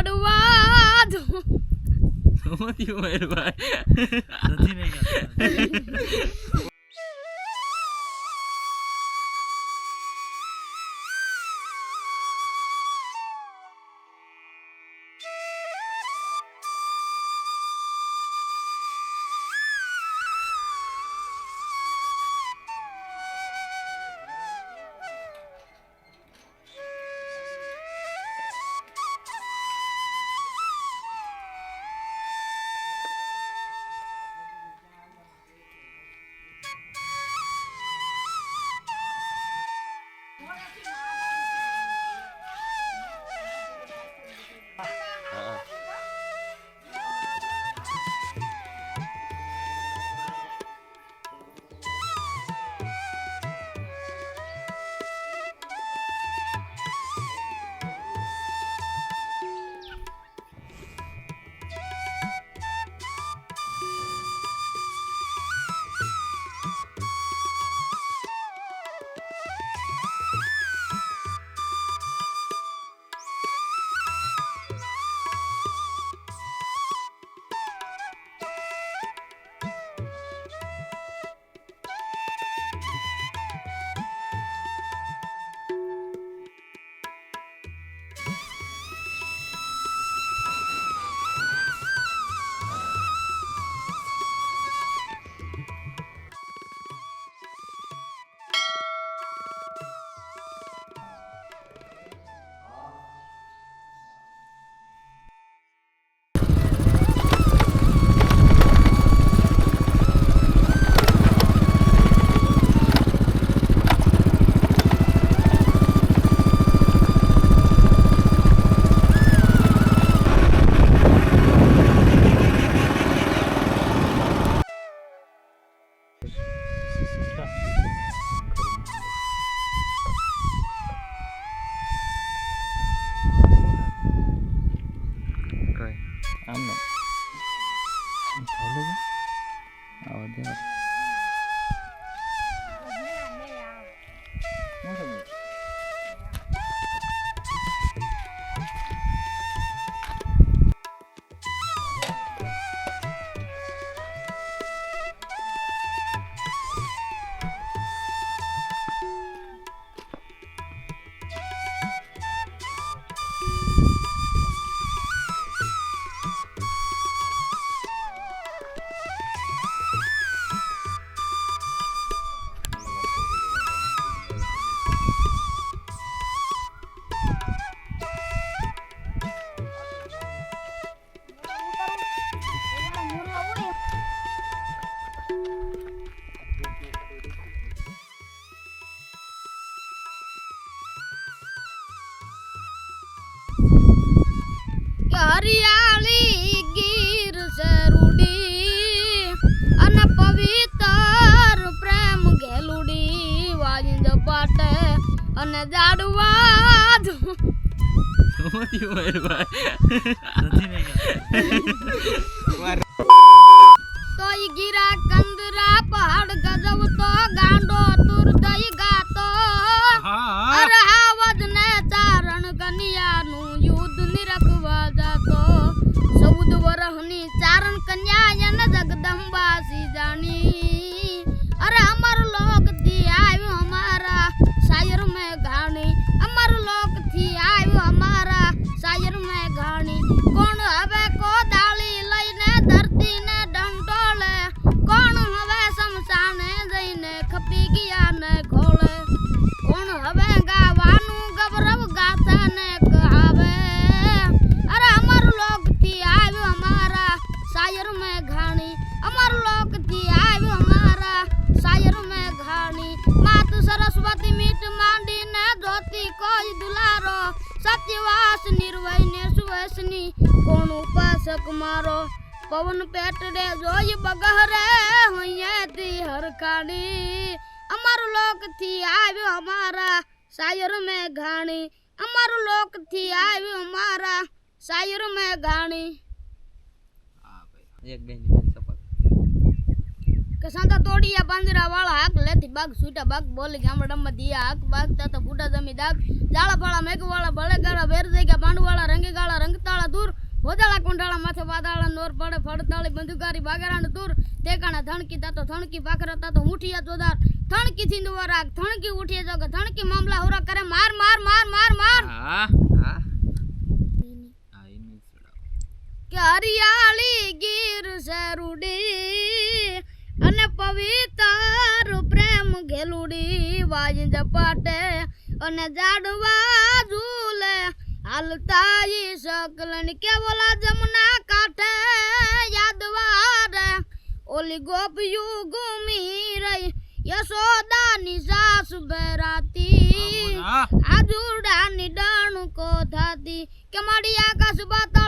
જાડવા શું થયું મયુરભાઈ? હરિયાળી ગીર સરુડી અને પવિત્ર પ્રેમ ઘેલુડી વાજિંદ પાટે અને જાડવા શું થયું મયુરભાઈ? તો ઈ ગીરા કંદરા પહાડ ગજવ તો ગાંડો તુર દઈ ગાતો અરે આવદ ને ચારણ કન્યાનું યુદ્ધ નિરખવા જાતો 14 વર્ષની ચારણ કન્યા એને જગદંબાસી જાણી અરે અમર લોક થી આવ્યો અમારા શાયર મેં ગાણી અમર લોક થી આવ્યો અમારા શાયર મેં ગાણી કોણ હવે કોદાળી લઈને ધરતી ને ડંડોળે કોણ હવે શમશાને જઈને ખપી ગયા ને ખોળે કોણ હવે ગાવાનું ગૌરવ ગાથા ને કહાવે અરે અમર લોક થી આવ્યો અમારા શાયર મેં ઘાણી અમર લોક થી આવ્યો અમારા શાયર મેં ઘાણી માત સરસ્વતી મીઠ માંડી ને જોતી કોઈ દુલારો સત્યવાસ નિર્વય ને સુવેશની કોણ ઉપાસક મારો પવન પેટડે જોઈ બગહરે હોયેથી હરખાણી અમર લોક થી આવ્યો અમારા શાયર મેં ઘાણી અમર લોક થી આવ્યો અમારા શાયર મેં ઘાણી એક બેન કે સંતા તોડિયા પાંજરા વાળા હાક લેતી બાગ સુટા બાગ બોલી ગામડામાં દિયા હાક બાગ તા ફૂટા જમી દાગ જાળા ફાળા મેઘ વાળા ભલે ગાળા વેર જઈ ગયા પાંડવાળા રંગે ગાળા રંગતાળા માથે વાદાળા નોર પડે ફળતાળી બંદુકારી બાગેરાને તુર તેકાણા ધણકી તાતો ધણકી પાખરા તાતો મુઠિયા ચોદાર ધણકી થીંદવા રાગ ધણકી ઉઠીએ જોગ ધણકી મામલા હોરા કરે માર માર માર માર માર હા હા કે હરિયાળી ગીર છે રૂડી અને પવિત્ર પ્રેમ ઘેલુડી વાજ જપાટે અને જાડવા ઝૂલે હાલતા ઈ શકલન કે બોલા જમના કાંઠે યાદવારે ઓલી ગોપિયું ઘૂમી રહી યશોદાની સાસુ બેરાતી આજુડાની ડણકો થાતી કે મારી આકાશ બાતા